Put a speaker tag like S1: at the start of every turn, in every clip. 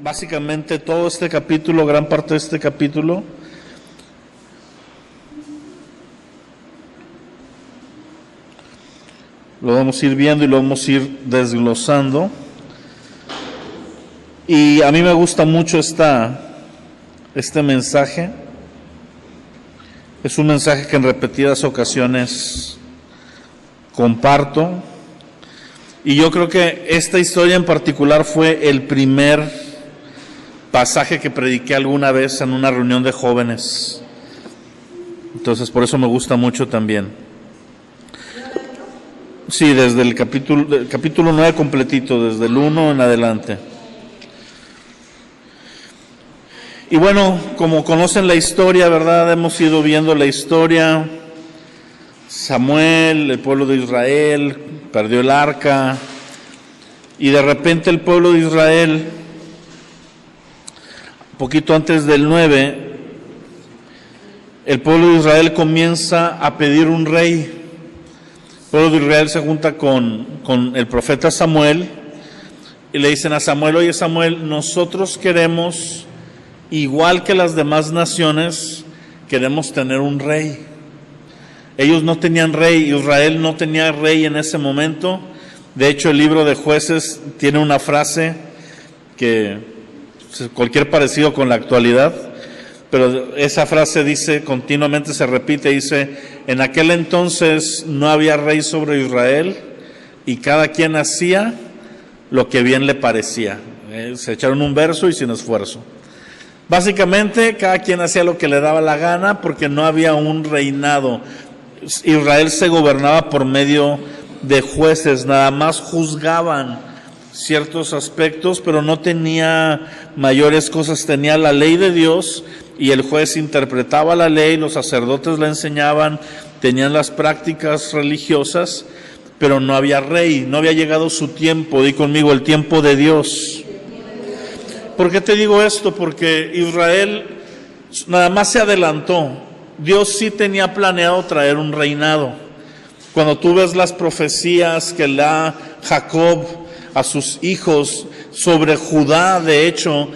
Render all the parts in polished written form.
S1: básicamente todo este capítulo, gran parte de este capítulo. Lo vamos a ir viendo y lo vamos a ir desglosando. Y a mí me gusta mucho este mensaje. Es un mensaje que en repetidas ocasiones comparto. Y yo creo que esta historia en particular fue el primer pasaje que prediqué alguna vez en una reunión de jóvenes. Entonces por eso me gusta mucho también. Sí, desde el capítulo 9 completito, desde el 1 en adelante. Y bueno, como conocen la historia, ¿verdad? Hemos ido viendo la historia. Samuel, el pueblo de Israel, perdió el arca. Y de repente el pueblo de Israel, poquito antes del 9, el pueblo de Israel comienza a pedir un rey. El pueblo de Israel se junta con el profeta Samuel y le dicen a Samuel: oye Samuel, nosotros queremos, igual que las demás naciones, queremos tener un rey. Ellos no tenían rey, Israel no tenía rey en ese momento. De hecho, el libro de Jueces tiene una frase que cualquier parecido con la actualidad, pero esa frase dice, continuamente se repite, dice: en aquel entonces no había rey sobre Israel y cada quien hacía lo que bien le parecía. Se echaron un verso y sin esfuerzo. Básicamente, cada quien hacía lo que le daba la gana porque no había un reinado. Israel se gobernaba por medio de jueces, nada más juzgaban ciertos aspectos, pero no tenía mayores cosas. Tenía la ley de Dios y el juez interpretaba la ley, los sacerdotes la enseñaban, tenían las prácticas religiosas, pero no había rey, no había llegado su tiempo. Di conmigo: el tiempo de Dios. ¿Por qué te digo esto? Porque Israel nada más se adelantó. Dios sí tenía planeado traer un reinado. Cuando tú ves las profecías que da Jacob a sus hijos sobre Judá, de hecho,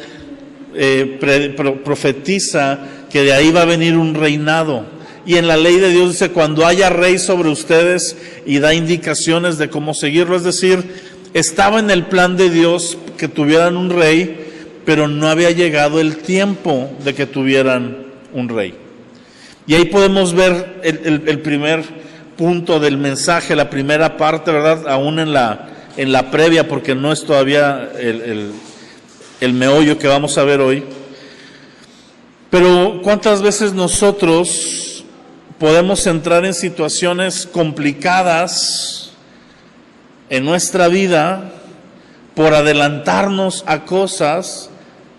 S1: profetiza que de ahí va a venir un reinado. Y en la ley de Dios dice: cuando haya rey sobre ustedes, y da indicaciones de cómo seguirlo. Es decir, estaba en el plan de Dios que tuvieran un rey, pero no había llegado el tiempo de que tuvieran un rey. Y ahí podemos ver el primer punto del mensaje, la primera parte, ¿verdad? Aún en la previa, porque no es todavía el meollo que vamos a ver hoy. Pero ¿cuántas veces nosotros podemos entrar en situaciones complicadas en nuestra vida por adelantarnos a cosas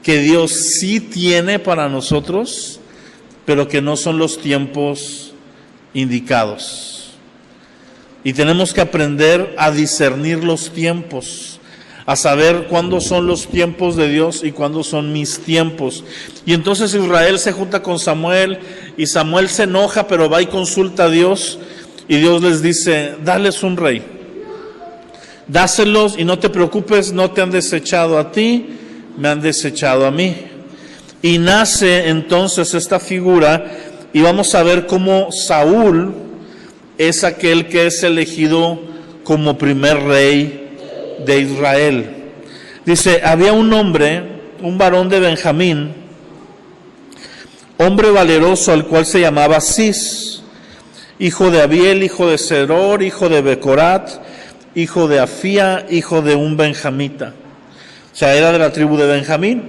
S1: que Dios sí tiene para nosotros, pero que no son los tiempos indicados? Y tenemos que aprender a discernir los tiempos, a saber cuándo son los tiempos de Dios y cuándo son mis tiempos. Y entonces Israel se junta con Samuel, y Samuel se enoja, pero va y consulta a Dios, y Dios les dice: dales un rey, dáselos, y no te preocupes, no te han desechado a ti, me han desechado a mí. Y nace entonces esta figura, y vamos a ver cómo Saúl es aquel que es elegido como primer rey de Israel. Dice: había un hombre, un varón de Benjamín, hombre valeroso, al cual se llamaba Cis, hijo de Abiel, hijo de Seror, hijo de Becorat, hijo de Afía, hijo de un benjamita. O sea, era de la tribu de Benjamín.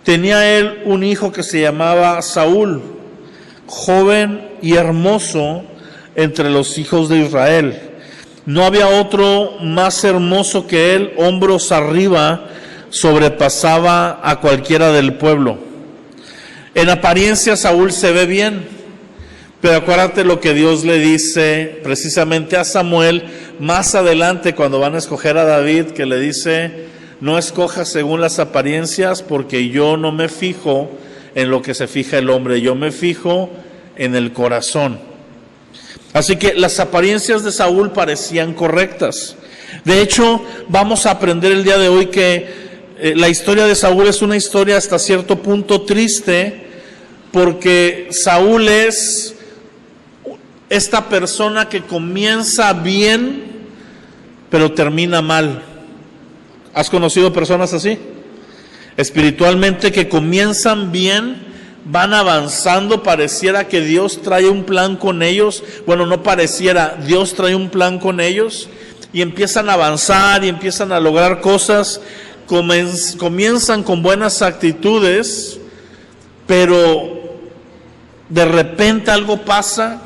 S1: Tenía él un hijo que se llamaba Saúl, joven y hermoso entre los hijos de Israel. No había otro más hermoso que él, hombros arriba, sobrepasaba a cualquiera del pueblo. En apariencia Saúl se ve bien, pero acuérdate lo que Dios le dice precisamente a Samuel más adelante cuando van a escoger a David, que le dice: no escojas según las apariencias, porque yo no me fijo en lo que se fija el hombre, yo me fijo en el corazón. Así que las apariencias de Saúl parecían correctas. De hecho, vamos a aprender el día de hoy que la historia de Saúl es una historia hasta cierto punto triste, porque Saúl es esta persona que comienza bien, pero termina mal. ¿Has conocido personas así? Espiritualmente, que comienzan bien, van avanzando, pareciera que Dios trae un plan con ellos. Bueno, no pareciera, Dios trae un plan con ellos, y empiezan a avanzar y empiezan a lograr cosas, comienzan con buenas actitudes, pero de repente algo pasa.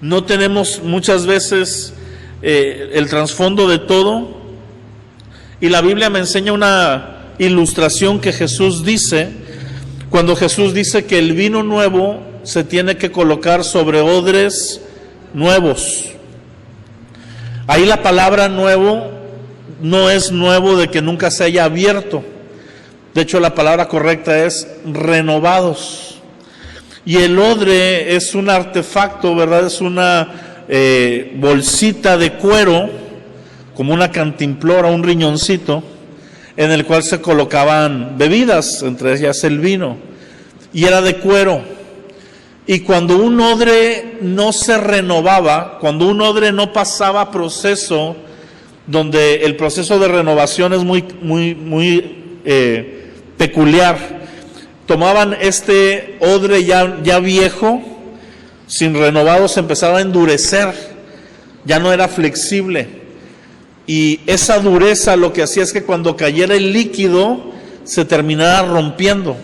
S1: No tenemos muchas veces el trasfondo de todo, y la Biblia me enseña una ilustración que Jesús dice, cuando Jesús dice que el vino nuevo se tiene que colocar sobre odres nuevos. Ahí la palabra nuevo no es nuevo de que nunca se haya abierto. De hecho, la palabra correcta es renovados. Y el odre es un artefacto, ¿verdad? Es una bolsita de cuero, como una cantimplora, un riñoncito, en el cual se colocaban bebidas, entre ellas el vino, y era de cuero. Y cuando un odre no se renovaba, cuando un odre no pasaba proceso, donde el proceso de renovación es muy peculiar, tomaban este odre ya viejo, sin renovado, se empezaba a endurecer, ya no era flexible, y esa dureza lo que hacía es que cuando cayera el líquido se terminara rompiendo.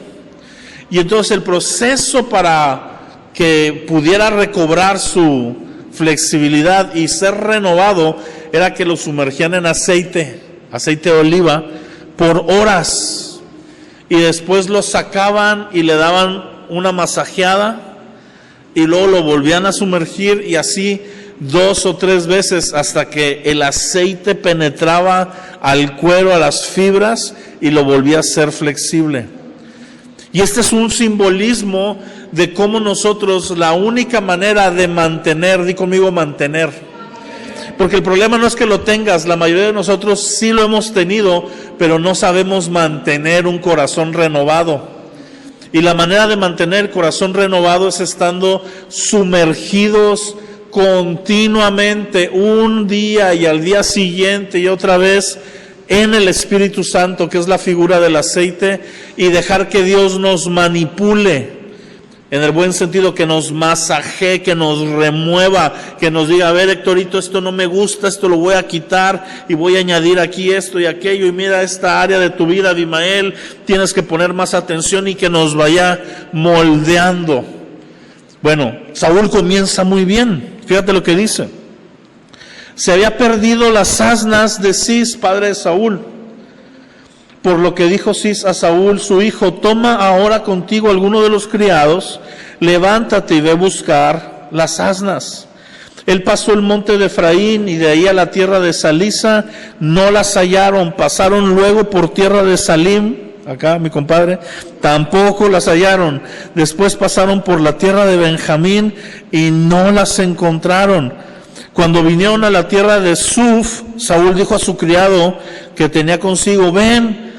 S1: Y entonces el proceso para que pudiera recobrar su flexibilidad y ser renovado era que lo sumergían en aceite de oliva por horas, y después lo sacaban y le daban una masajeada, y luego lo volvían a sumergir, y así 2 o 3 veces hasta que el aceite penetraba al cuero, a las fibras, y lo volvía a ser flexible. Y este es un simbolismo de cómo nosotros, la única manera de mantener, di conmigo mantener, porque el problema no es que lo tengas, la mayoría de nosotros sí lo hemos tenido, pero no sabemos mantener un corazón renovado. Y la manera de mantener el corazón renovado es estando sumergidos continuamente, un día y al día siguiente y otra vez, en el Espíritu Santo, que es la figura del aceite, y dejar que Dios nos manipule, en el buen sentido, que nos masajee, que nos remueva, que nos diga: a ver, Héctorito, esto no me gusta, esto lo voy a quitar y voy a añadir aquí esto y aquello, y mira esta área de tu vida, Abimael, tienes que poner más atención, y que nos vaya moldeando. Bueno, Saúl comienza muy bien, fíjate lo que dice. Se había perdido las asnas de Cis, padre de Saúl, por lo que dijo Cis a Saúl, su hijo: toma ahora contigo alguno de los criados, levántate y ve a buscar las asnas. Él pasó el monte de Efraín y de ahí a la tierra de Salisa, no las hallaron. Pasaron luego por tierra de Salim, acá mi compadre, tampoco las hallaron. Después pasaron por la tierra de Benjamín y no las encontraron. Cuando vinieron a la tierra de Suf, Saúl dijo a su criado que tenía consigo: ven,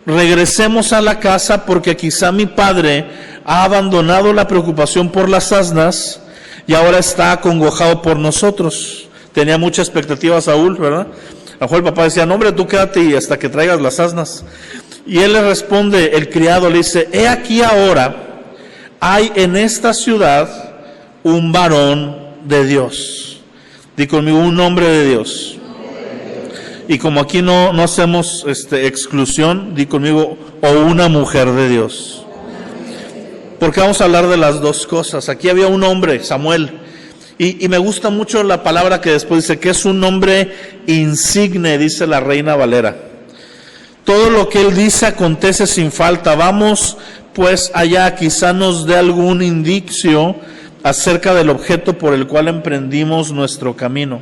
S1: regresemos a la casa, porque quizá mi padre ha abandonado la preocupación por las asnas y ahora está acongojado por nosotros. Tenía mucha expectativa Saúl, ¿verdad? A lo mejor el papá decía: no, hombre, tú quédate y hasta que traigas las asnas. Y él le responde, el criado le dice: he aquí ahora hay en esta ciudad un varón de Dios. Di conmigo: un hombre de Dios. Y como aquí no hacemos exclusión, di conmigo: o una mujer de Dios. Porque vamos a hablar de las dos cosas. Aquí había un hombre, Samuel, y me gusta mucho la palabra que después dice, que es un hombre insigne, dice la Reina Valera. Todo lo que él dice acontece sin falta. Vamos pues allá, quizá nos dé algún indicio acerca del objeto por el cual emprendimos nuestro camino.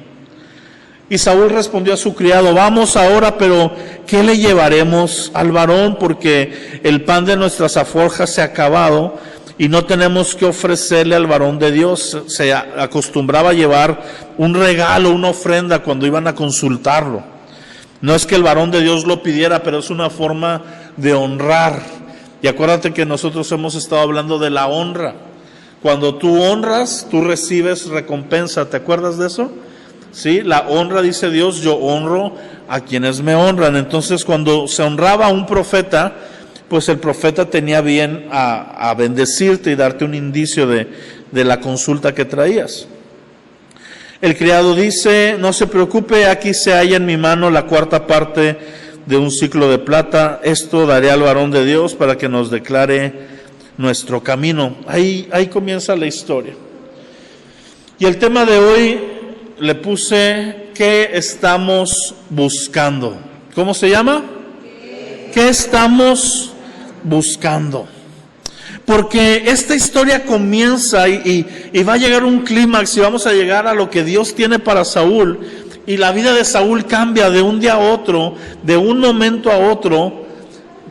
S1: Y Saúl respondió a su criado: vamos ahora, pero ¿qué le llevaremos al varón? Porque el pan de nuestras alforjas se ha acabado y no tenemos que ofrecerle al varón de Dios. Se acostumbraba a llevar un regalo, una ofrenda cuando iban a consultarlo. No es que el varón de Dios lo pidiera, pero es una forma de honrar. Y acuérdate que nosotros hemos estado hablando de la honra. Cuando tú honras, tú recibes recompensa. ¿Te acuerdas de eso? Sí, la honra, dice Dios, yo honro a quienes me honran. Entonces, cuando se honraba a un profeta, pues el profeta tenía bien a bendecirte y darte un indicio de la consulta que traías. El criado dice, no se preocupe, aquí se halla en mi mano la cuarta parte de un ciclo de plata. Esto daré al varón de Dios para que nos declare nuestro camino. Ahí comienza la historia. Y el tema de hoy le puse, ¿qué estamos buscando? ¿Cómo se llama? ¿Qué estamos buscando? Porque esta historia comienza y va a llegar un clímax y vamos a llegar a lo que Dios tiene para Saúl. Y la vida de Saúl cambia de un día a otro, de un momento a otro.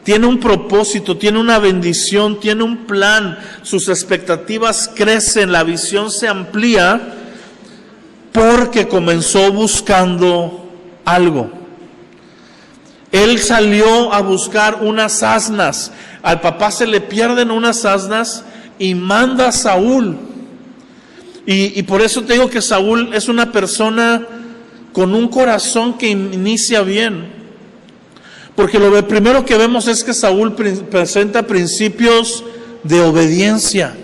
S1: Tiene un propósito, tiene una bendición, tiene un plan. Sus expectativas crecen, la visión se amplía porque comenzó buscando algo. Él salió a buscar unas asnas. Al papá se le pierden unas asnas y manda a Saúl. Y por eso te digo que Saúl es una persona con un corazón que inicia bien. Porque lo primero que vemos es que Saúl presenta principios de obediencia.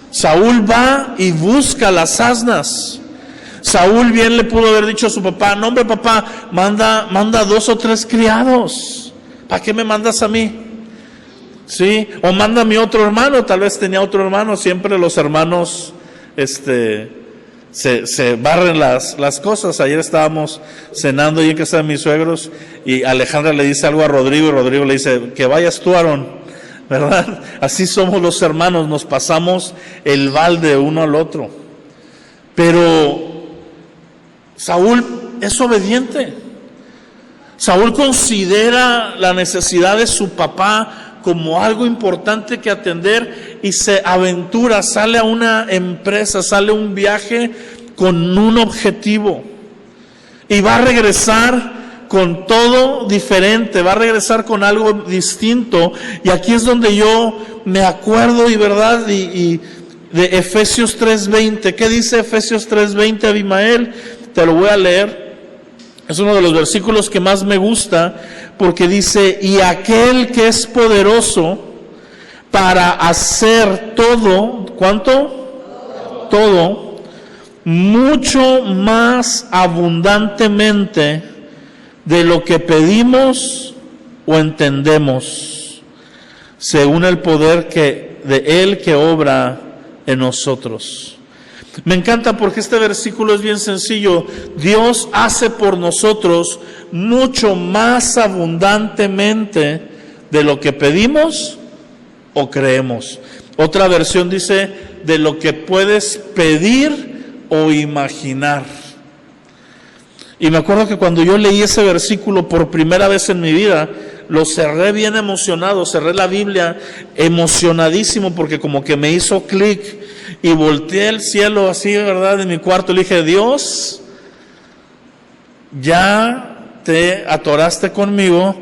S1: Saúl va y busca las asnas. Saúl bien le pudo haber dicho a su papá, no hombre papá, manda 2 o 3 criados. ¿Para qué me mandas a mí? ¿Sí? O manda a mi otro hermano, tal vez tenía otro hermano, siempre los hermanos se barren las cosas. Ayer estábamos cenando ahí en casa de mis suegros y Alejandra le dice algo a Rodrigo y Rodrigo le dice, que vayas tú, Aarón, ¿verdad? Así somos los hermanos, nos pasamos el balde uno al otro. Pero Saúl es obediente. Saúl considera la necesidad de su papá como algo importante que atender y se aventura, sale a una empresa, sale a un viaje con un objetivo y va a regresar con todo diferente, va a regresar con algo distinto. Y aquí es donde yo me acuerdo y verdad y de Efesios 3:20. ¿Qué dice Efesios 3:20, Abimael? Te lo voy a leer. Es uno de los versículos que más me gusta porque dice, y aquel que es poderoso para hacer todo, ¿cuánto? Todo, mucho más abundantemente de lo que pedimos o entendemos, según el poder de Él que obra en nosotros. Me encanta porque este versículo es bien sencillo. Dios hace por nosotros mucho más abundantemente de lo que pedimos o creemos. Otra versión dice, de lo que puedes pedir o imaginar. Y me acuerdo que cuando yo leí ese versículo por primera vez en mi vida, lo cerré bien emocionado, cerré la Biblia emocionadísimo porque como que me hizo clic. Y volteé el cielo así, ¿verdad? En mi cuarto le dije, Dios, ya te atoraste conmigo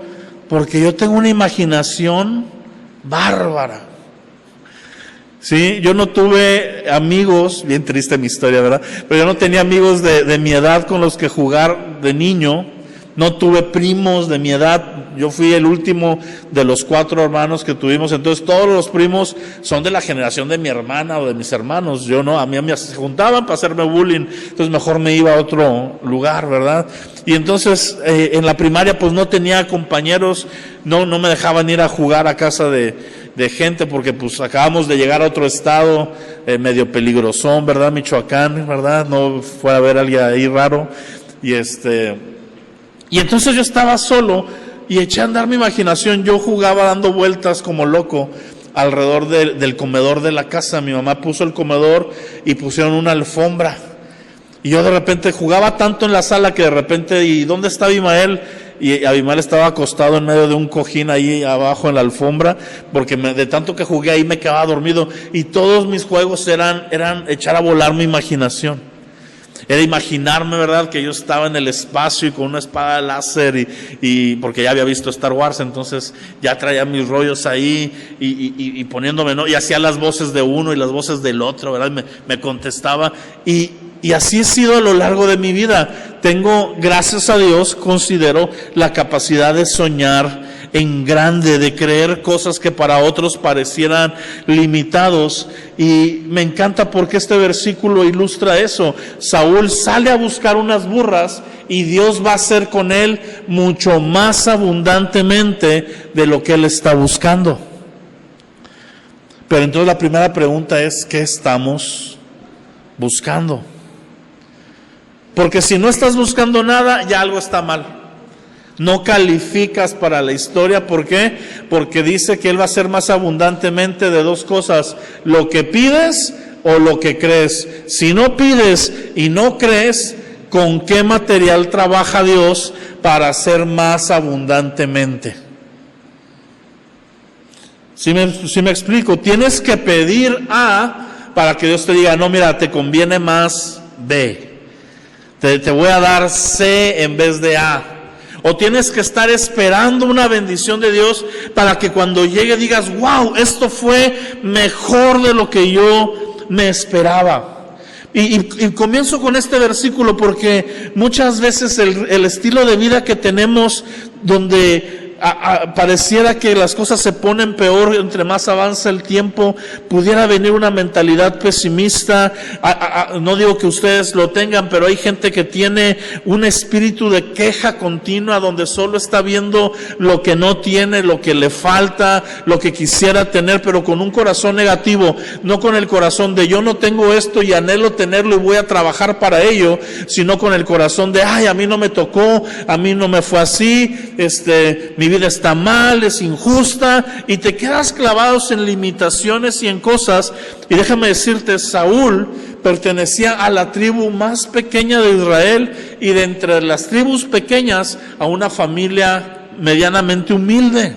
S1: porque yo tengo una imaginación bárbara. Sí, yo no tuve amigos, bien triste mi historia, ¿verdad? Pero yo no tenía amigos de mi edad con los que jugar de niño. No tuve primos de mi edad, yo fui el último de los 4 hermanos que tuvimos, entonces todos los primos son de la generación de mi hermana o de mis hermanos, yo no, a mí se juntaban para hacerme bullying, entonces mejor me iba a otro lugar, ¿verdad? Y entonces en la primaria pues no tenía compañeros, no me dejaban ir a jugar a casa de gente porque pues acabamos de llegar a otro estado medio peligrosón, ¿verdad? Michoacán, ¿verdad? No fue a ver a alguien ahí raro y entonces yo estaba solo y eché a andar mi imaginación. Yo jugaba dando vueltas como loco alrededor del comedor de la casa. Mi mamá puso el comedor y pusieron una alfombra. Y yo de repente jugaba tanto en la sala que de repente, ¿y dónde está Abimael? Y Abimael estaba acostado en medio de un cojín ahí abajo en la alfombra, porque de tanto que jugué ahí me quedaba dormido. Y todos mis juegos eran echar a volar mi imaginación. Era imaginarme, ¿verdad?, que yo estaba en el espacio y con una espada láser y porque ya había visto Star Wars, entonces ya traía mis rollos ahí y poniéndome, ¿no? Y hacía las voces de uno y las voces del otro, ¿verdad? Me contestaba y así he sido a lo largo de mi vida. Tengo, gracias a Dios, considero la capacidad de soñar en grande, de creer cosas que para otros parecieran limitados. Y me encanta porque este versículo ilustra eso. Saúl sale a buscar unas burras y Dios va a hacer con él mucho más abundantemente de lo que él está buscando. Pero entonces la primera pregunta es, ¿qué estamos buscando? Porque si no estás buscando nada, ya algo está mal. No calificas para la historia. ¿Por qué? Porque dice que Él va a hacer más abundantemente de dos cosas: lo que pides o lo que crees. Si no pides y no crees, ¿con qué material trabaja Dios para hacer más abundantemente? ¿Sí me explico? Tienes que pedir A para que Dios te diga, no, mira, te conviene más B. Te voy a dar C en vez de A. O tienes que estar esperando una bendición de Dios para que cuando llegue digas, wow, esto fue mejor de lo que yo me esperaba. Y comienzo con este versículo porque muchas veces el estilo de vida que tenemos, donde pareciera que las cosas se ponen peor entre más avanza el tiempo, pudiera venir una mentalidad pesimista. No digo que ustedes lo tengan, pero hay gente que tiene un espíritu de queja continua, donde solo está viendo lo que no tiene, lo que le falta, lo que quisiera tener, pero con un corazón negativo, no con el corazón de yo no tengo esto y anhelo tenerlo y voy a trabajar para ello, sino con el corazón de ay, a mí no me tocó, a mí no me fue así, mi vida está mal, es injusta, y te quedas clavados en limitaciones y en cosas. Y déjame decirte, Saúl pertenecía a la tribu más pequeña de Israel, y de entre las tribus pequeñas a una familia medianamente humilde.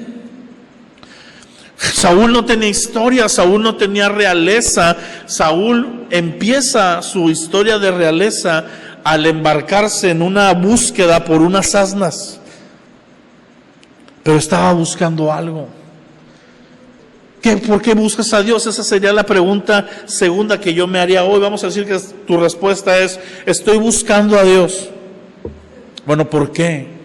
S1: Saúl no tenía historia, Saúl no tenía realeza. Saúl empieza su historia de realeza al embarcarse en una búsqueda por unas asnas. Pero estaba buscando algo. ¿Por qué buscas a Dios? Esa sería la pregunta segunda que yo me haría hoy. Vamos a decir que tu respuesta es, estoy buscando a Dios. Bueno, ¿por qué?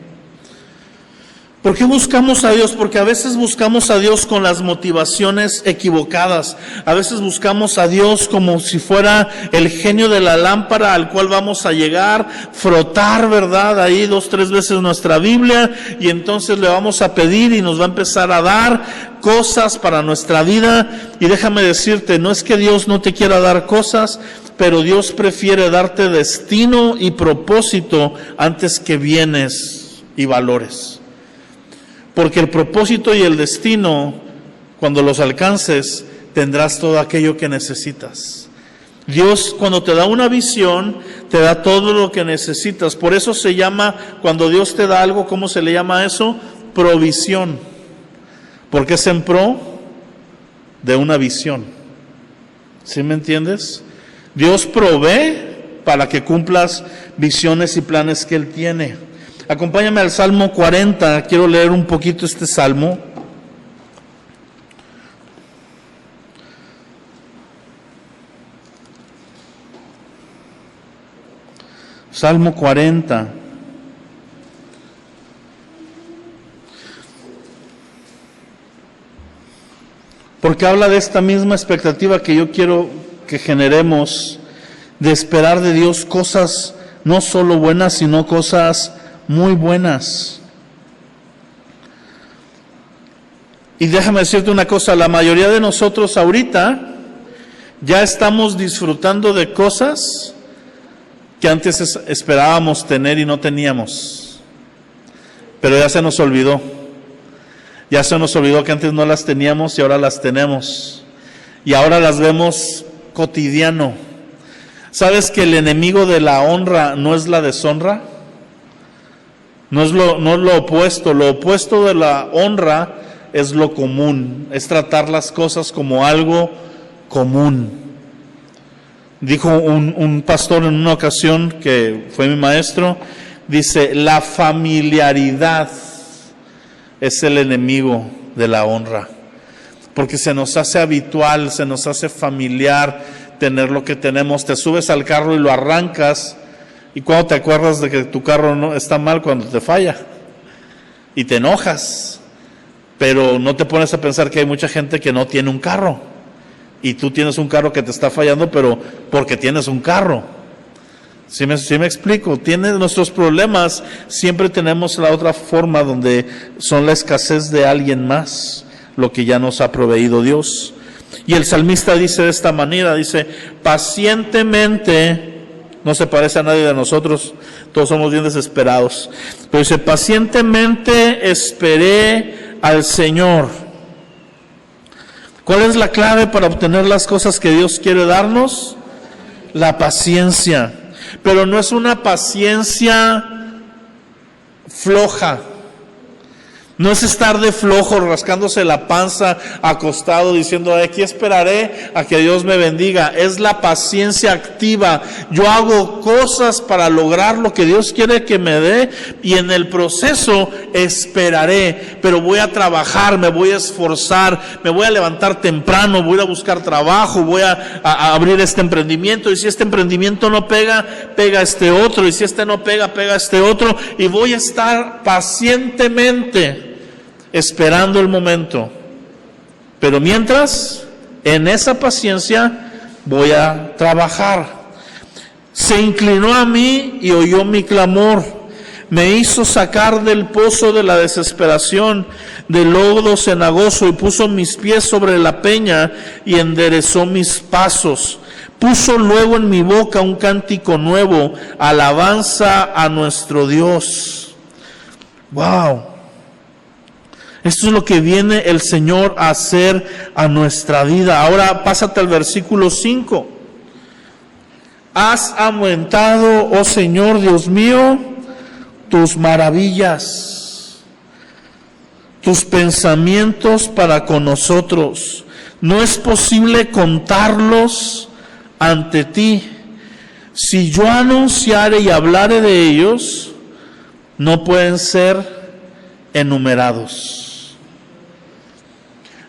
S1: ¿Por qué buscamos a Dios? Porque a veces buscamos a Dios con las motivaciones equivocadas. A veces buscamos a Dios como si fuera el genio de la lámpara al cual vamos a llegar, frotar, ¿verdad? Ahí 2, 3 veces nuestra Biblia, y entonces le vamos a pedir y nos va a empezar a dar cosas para nuestra vida. Y déjame decirte, no es que Dios no te quiera dar cosas, pero Dios prefiere darte destino y propósito antes que bienes y valores. Porque el propósito y el destino, cuando los alcances, tendrás todo aquello que necesitas. Dios, cuando te da una visión, te da todo lo que necesitas. Por eso se llama, cuando Dios te da algo, ¿cómo se le llama eso? Provisión. Porque es en pro de una visión. ¿Sí me entiendes? Dios provee para que cumplas visiones y planes que Él tiene. Acompáñame al Salmo 40, quiero leer un poquito este salmo. Salmo 40. Porque habla de esta misma expectativa que yo quiero que generemos, de esperar de Dios cosas no solo buenas, sino cosas muy buenas. Y déjame decirte una cosa, la mayoría de nosotros ahorita ya estamos disfrutando de cosas que antes esperábamos tener y no teníamos. Pero ya se nos olvidó. Ya se nos olvidó que antes no las teníamos y ahora las tenemos. Y ahora las vemos cotidiano. ¿Sabes que el enemigo de la honra no es la deshonra? No es lo opuesto. Lo opuesto de la honra es lo común. Es tratar las cosas como algo común. Dijo un pastor en una ocasión, que fue mi maestro, dice, la familiaridad es el enemigo de la honra, porque se nos hace habitual, se nos hace familiar tener lo que tenemos. Te subes al carro y lo arrancas, y cuando te acuerdas de que tu carro no está mal, cuando te falla, y te enojas, pero no te pones a pensar que hay mucha gente que no tiene un carro, y tú tienes un carro que te está fallando, pero porque tienes un carro. ¿Sí me explico? Tiene nuestros problemas, siempre tenemos la otra forma donde son la escasez de alguien más, lo que ya nos ha proveído Dios. Y el salmista dice de esta manera, dice, pacientemente, no se parece a nadie de nosotros, todos somos bien desesperados, pero dice, pacientemente esperé al Señor. ¿Cuál es la clave para obtener las cosas que Dios quiere darnos? La paciencia. Pero no es una paciencia floja. No es estar de flojo, rascándose la panza, acostado, diciendo, aquí esperaré a que Dios me bendiga. Es la paciencia activa. Yo hago cosas para lograr lo que Dios quiere que me dé, y en el proceso esperaré. Pero voy a trabajar, me voy a esforzar, me voy a levantar temprano, voy a buscar trabajo, voy a abrir este emprendimiento. Y si este emprendimiento no pega, pega este otro. Y si este no pega, pega este otro. Y voy a estar pacientemente esperando el momento, pero mientras, en esa paciencia voy a trabajar. Se inclinó a mí y oyó mi clamor, me hizo sacar del pozo de la desesperación, del lodo cenagoso, y puso mis pies sobre la peña y enderezó mis pasos. Puso luego en mi boca un cántico nuevo, alabanza a nuestro Dios. Wow. Esto es lo que viene el Señor a hacer a nuestra vida. Ahora pásate al versículo 5. Has aumentado, oh Señor Dios mío, tus maravillas, tus pensamientos para con nosotros. No es posible contarlos ante ti. Si yo anunciare y hablare de ellos, no pueden ser enumerados.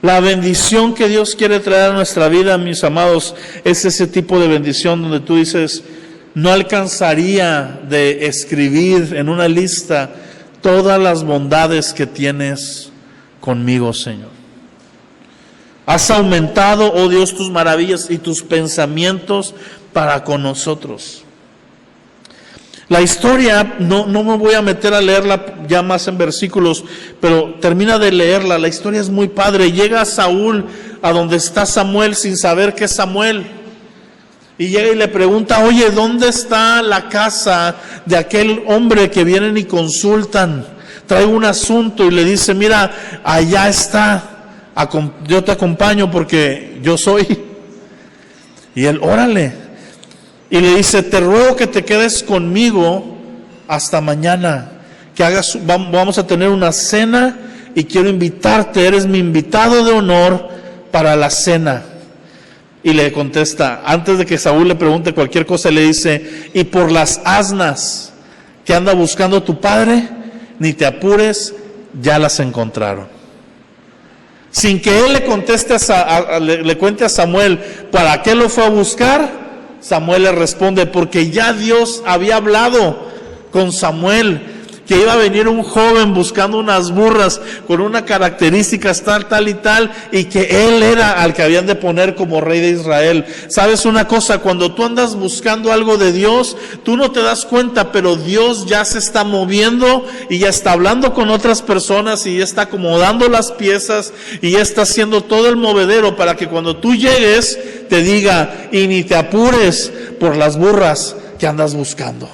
S1: La bendición que Dios quiere traer a nuestra vida, mis amados, es ese tipo de bendición donde tú dices, no alcanzaría de escribir en una lista todas las bondades que tienes conmigo, Señor. Has aumentado, oh Dios, tus maravillas y tus pensamientos para con nosotros. La historia, no me voy a meter a leerla ya más en versículos, pero termina de leerla. La historia es muy padre. Llega Saúl a donde está Samuel sin saber que es Samuel. Y llega y le pregunta, oye, ¿dónde está la casa de aquel hombre que vienen y consultan? Traigo un asunto. Y le dice, mira, allá está. Yo te acompaño porque yo soy. Y él, órale. Y le dice, te ruego que te quedes conmigo hasta mañana, que vamos a tener una cena y quiero invitarte, eres mi invitado de honor para la cena. Y le contesta, antes de que Saúl le pregunte cualquier cosa, le dice, y por las asnas que anda buscando tu padre, ni te apures, ya las encontraron. Sin que él le conteste, le cuente a Samuel, ¿para qué lo fue a buscar? Samuel le responde, porque ya Dios había hablado con Samuel, que iba a venir un joven buscando unas burras con unas características tal y tal, y que él era al que habían de poner como rey de Israel. ¿Sabes una cosa? Cuando tú andas buscando algo de Dios, tú no te das cuenta, pero Dios ya se está moviendo y ya está hablando con otras personas y ya está acomodando las piezas y ya está haciendo todo el movedero para que cuando tú llegues te diga, y ni te apures por las burras que andas buscando.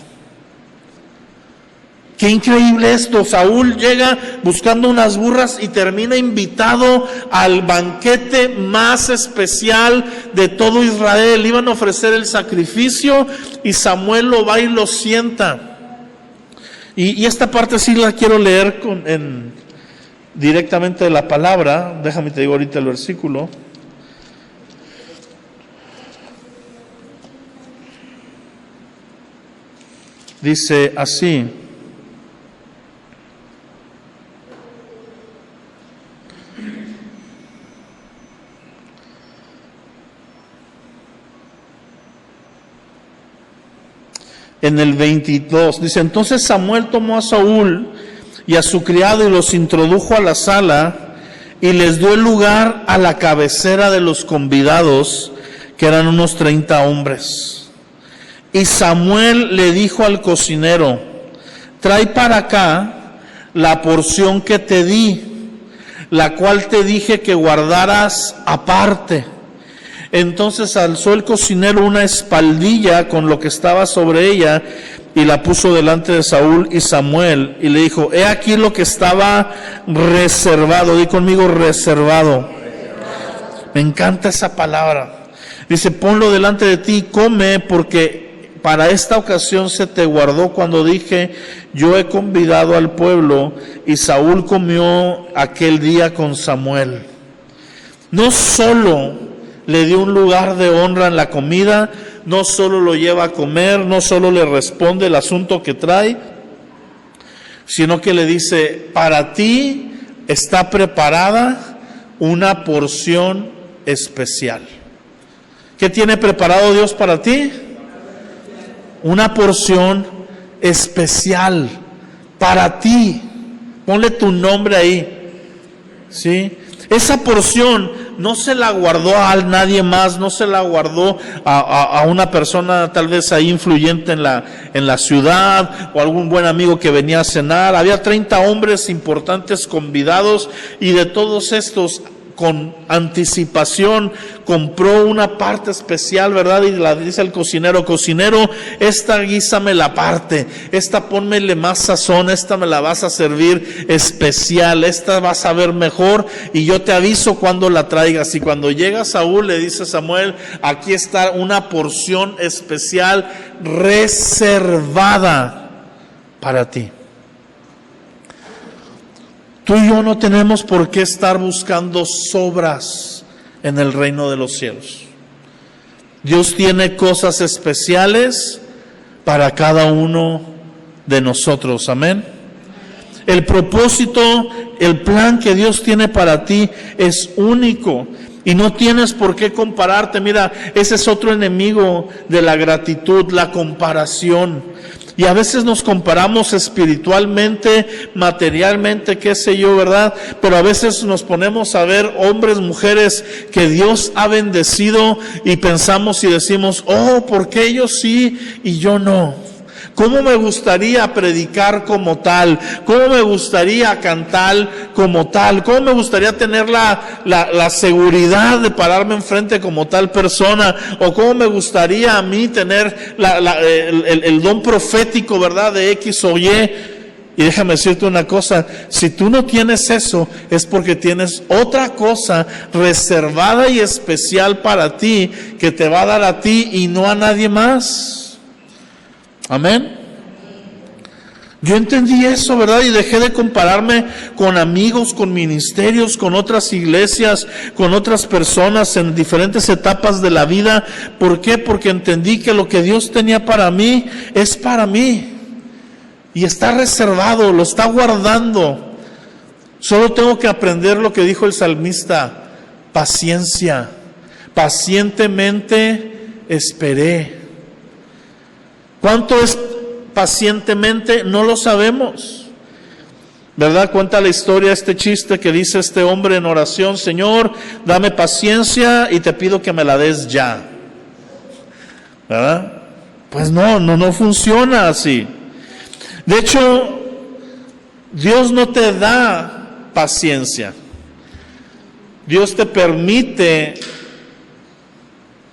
S1: Qué increíble esto. Saúl llega buscando unas burras y termina invitado al banquete más especial de todo Israel. Iban a ofrecer el sacrificio y Samuel lo va y lo sienta. Y esta parte sí la quiero leer directamente de la palabra. Déjame te digo ahorita el versículo. Dice así: en el 22, dice: entonces Samuel tomó a Saúl y a su criado y los introdujo a la sala y les dio el lugar a la cabecera de los convidados, que eran unos 30 hombres. Y Samuel le dijo al cocinero: trae para acá la porción que te di, la cual te dije que guardaras aparte. Entonces alzó el cocinero una espaldilla con lo que estaba sobre ella y la puso delante de Saúl y Samuel, y le dijo: he aquí lo que estaba reservado. Di conmigo: reservado. Me encanta esa palabra. Dice: ponlo delante de ti y come, porque para esta ocasión se te guardó cuando dije: yo he convidado al pueblo. Y Saúl comió aquel día con Samuel. No solo le dio un lugar de honra en la comida, no solo lo lleva a comer, no solo le responde el asunto que trae, sino que le dice: para ti está preparada una porción especial. ¿Qué tiene preparado Dios para ti? Una porción especial para ti. Ponle tu nombre ahí, ¿sí? Esa porción no se la guardó a nadie más, no se la guardó a una persona tal vez ahí influyente en la ciudad, o algún buen amigo que venía a cenar. Había 30 hombres importantes convidados, y de todos estos, con anticipación, compró una parte especial, ¿verdad? Y la dice el cocinero: cocinero, esta guísame la parte, esta pónmele más sazón, esta me la vas a servir especial, esta vas a ver mejor, y yo te aviso cuando la traigas. Y cuando llega Saúl, le dice Samuel: aquí está una porción especial reservada para ti. Tú y yo no tenemos por qué estar buscando sobras en el reino de los cielos. Dios tiene cosas especiales para cada uno de nosotros. Amén. El propósito, el plan que Dios tiene para ti es único, y no tienes por qué compararte. Mira, ese es otro enemigo de la gratitud, la comparación. Y a veces nos comparamos espiritualmente, materialmente, qué sé yo, ¿verdad? Pero a veces nos ponemos a ver hombres, mujeres que Dios ha bendecido, y pensamos y decimos: oh, ¿por qué ellos sí y yo no? ¿Cómo me gustaría predicar como tal? ¿Cómo me gustaría cantar como tal? ¿Cómo me gustaría tener la seguridad de pararme enfrente como tal persona? ¿O cómo me gustaría a mí tener el don profético, ¿verdad? De X o Y. Y déjame decirte una cosa: si tú no tienes eso, es porque tienes otra cosa reservada y especial para ti, que te va a dar a ti y no a nadie más. Amén. Yo entendí eso, ¿verdad? Y dejé de compararme con amigos, con ministerios, con otras iglesias, con otras personas en diferentes etapas de la vida. ¿Por qué? Porque entendí que lo que Dios tenía para mí es para mí. Y está reservado, lo está guardando. Solo tengo que aprender lo que dijo el salmista: paciencia. Pacientemente esperé. ¿Cuánto es pacientemente? No lo sabemos, ¿verdad? Cuenta la historia, este chiste que dice este hombre en oración: Señor, dame paciencia y te pido que me la des ya, ¿verdad? Pues no funciona así. De hecho, Dios no te da paciencia. Dios te permite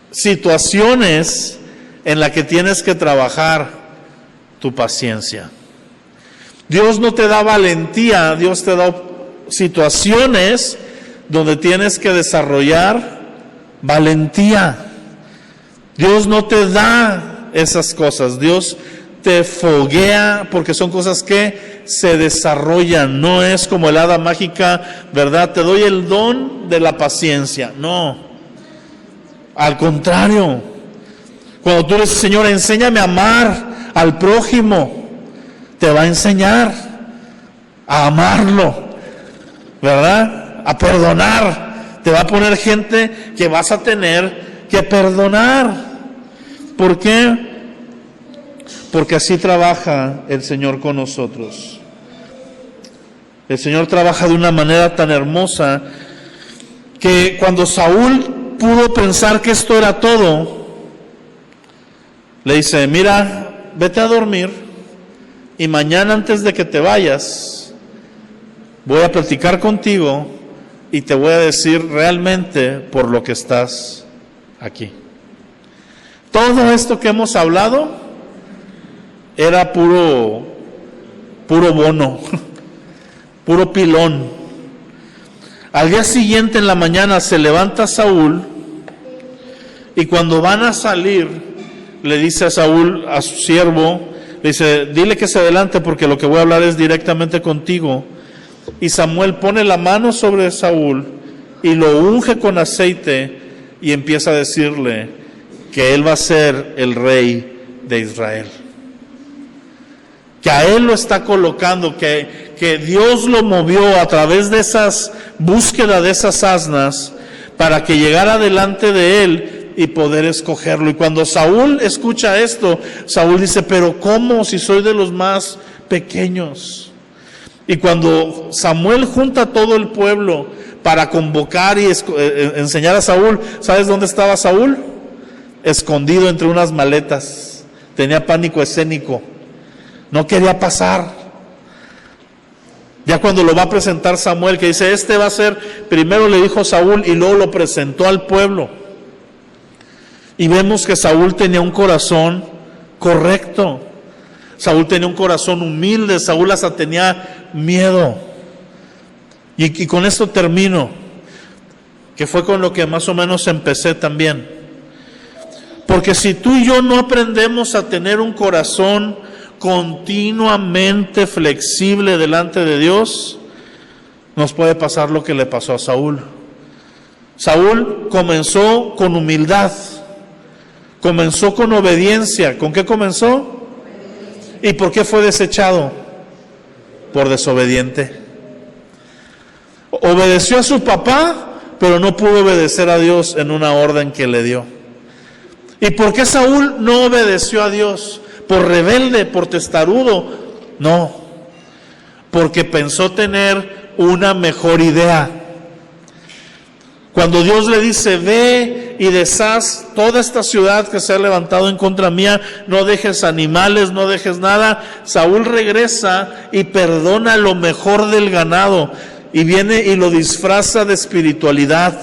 S1: situaciones en las que tienes que trabajar tu paciencia. Dios no te da valentía, Dios te da situaciones donde tienes que desarrollar valentía. Dios no te da esas cosas, Dios te foguea, porque son cosas que se desarrollan. No es como el hada mágica, ¿verdad? Te doy el don de la paciencia. No, al contrario. Cuando tú le dices: Señor, enséñame a amar al prójimo, te va a enseñar a amarlo, ¿verdad? A perdonar. Te va a poner gente que vas a tener que perdonar. ¿Por qué? Porque así trabaja el Señor con nosotros. El Señor trabaja de una manera tan hermosa que cuando Saúl pudo pensar que esto era todo, le dice: mira, vete a dormir y mañana antes de que te vayas voy a platicar contigo y te voy a decir realmente por lo que estás aquí. Todo esto que hemos hablado era puro bono, puro pilón. Al día siguiente en la mañana se levanta Saúl y cuando van a salir le dice a Saúl, a su siervo, le dice: dile que se adelante porque lo que voy a hablar es directamente contigo. Y Samuel pone la mano sobre Saúl y lo unge con aceite y empieza a decirle que él va a ser el rey de Israel. Que a él lo está colocando, que Dios lo movió a través de esas búsquedas de esas asnas para que llegara delante de él y poder escogerlo. Y cuando Saúl escucha esto, Saúl dice: pero ¿cómo si soy de los más pequeños? Y cuando Samuel junta a todo el pueblo para convocar y enseñar a Saúl, ¿sabes dónde estaba Saúl? Escondido entre unas maletas. Tenía pánico escénico. No quería pasar. Ya cuando lo va a presentar Samuel, que dice: este va a ser, primero le dijo Saúl y luego lo presentó al pueblo. Y vemos que Saúl tenía un corazón correcto. Saúl tenía un corazón humilde. Saúl hasta tenía miedo. Y con esto termino, que fue con lo que más o menos empecé también. Porque si tú y yo no aprendemos a tener un corazón continuamente flexible delante de Dios, nos puede pasar lo que le pasó a Saúl. Saúl comenzó con humildad, comenzó con obediencia. ¿Con qué comenzó? ¿Y por qué fue desechado? Por desobediente. Obedeció a su papá, pero no pudo obedecer a Dios en una orden que le dio. ¿Y por qué Saúl no obedeció a Dios? ¿Por rebelde, por testarudo? No, porque pensó tener una mejor idea. Cuando Dios le dice: ve y deshaz toda esta ciudad que se ha levantado en contra mía, no dejes animales, no dejes nada, Saúl regresa y perdona lo mejor del ganado y viene y lo disfraza de espiritualidad.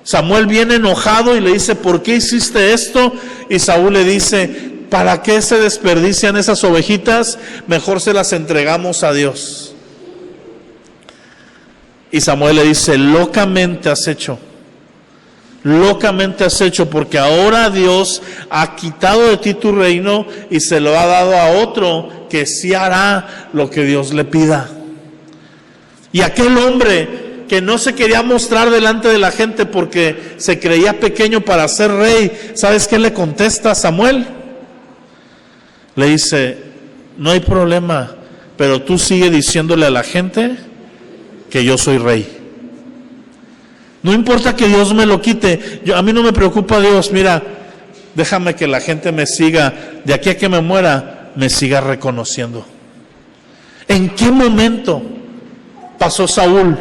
S1: Samuel viene enojado y le dice: ¿por qué hiciste esto? Y Saúl le dice: ¿para qué se desperdician esas ovejitas? Mejor se las entregamos a Dios. Y Samuel le dice: locamente has hecho, porque ahora Dios ha quitado de ti tu reino y se lo ha dado a otro que sí hará lo que Dios le pida. Y aquel hombre que no se quería mostrar delante de la gente porque se creía pequeño para ser rey, ¿sabes qué le contesta a Samuel? Le dice: no hay problema, pero tú sigue diciéndole a la gente que yo soy rey. No importa que Dios me lo quite, a mí no me preocupa Dios. Mira, déjame que la gente me siga, de aquí a que me muera, me siga reconociendo. ¿En qué momento pasó Saúl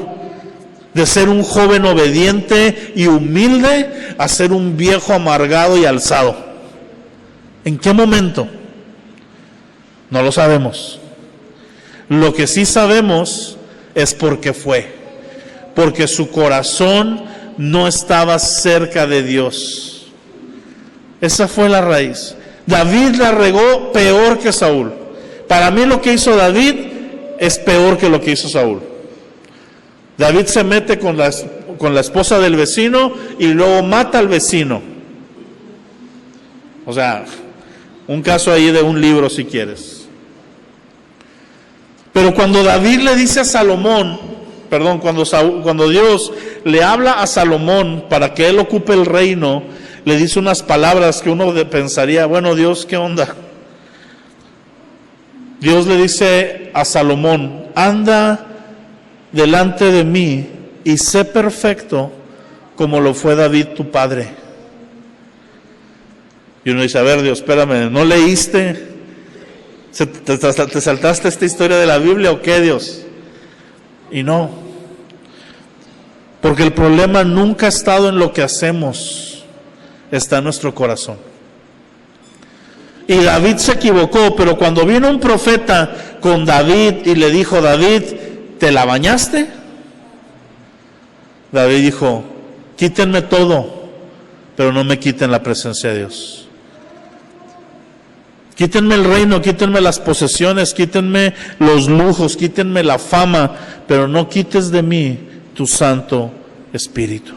S1: de ser un joven obediente y humilde a ser un viejo amargado y alzado? ¿En qué momento? No lo sabemos. Lo que sí sabemos es porque fue, porque su corazón no estaba cerca de Dios. Esa fue la raíz. David la regó peor que Saúl. Para mí lo que hizo David es peor que lo que hizo Saúl. David se mete con la esposa del vecino y luego mata al vecino. O sea, un caso ahí de un libro si quieres. Pero cuando David le dice a Salomón, cuando Dios le habla a Salomón para que él ocupe el reino, le dice unas palabras que uno pensaría: bueno, Dios, ¿qué onda? Dios le dice a Salomón: anda delante de mí y sé perfecto como lo fue David tu padre. Y uno dice: a ver, Dios, espérame, ¿no leíste? ¿Te saltaste esta historia de la Biblia o qué, Dios? Y no, porque el problema nunca ha estado en lo que hacemos, está en nuestro corazón. Y David se equivocó, pero cuando vino un profeta con David y le dijo: David, ¿te la bañaste? David dijo: quítenme todo, pero no me quiten la presencia de Dios. Quítenme el reino, quítenme las posesiones, quítenme los lujos, quítenme la fama, pero no quites de mí tu Santo Espíritu.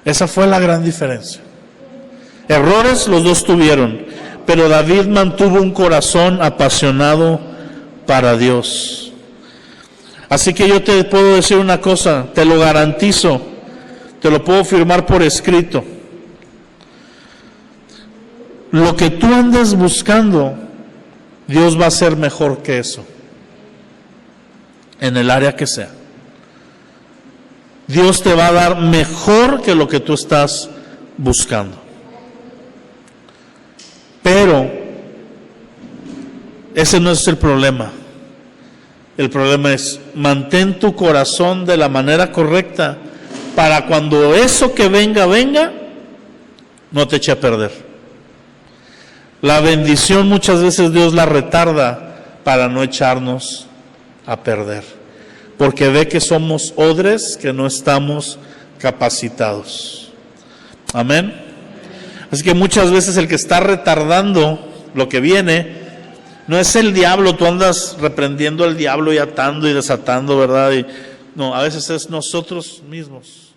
S1: Esa fue la gran diferencia. Errores los dos tuvieron, pero David mantuvo un corazón apasionado para Dios. Así que yo te puedo decir una cosa, te lo garantizo, te lo puedo firmar por escrito. Lo que tú andes buscando, Dios va a hacer mejor que eso, en el área que sea. Dios te va a dar mejor que lo que tú estás buscando. Pero ese no es el problema. El problema es: mantén tu corazón de la manera correcta para cuando eso que venga, no te eche a perder. La bendición muchas veces Dios la retarda para no echarnos a perder, porque ve que somos odres que no estamos capacitados. Amén. Así que muchas veces el que está retardando lo que viene no es el diablo. Tú andas reprendiendo al diablo y atando y desatando, ¿verdad? No, a veces es nosotros mismos.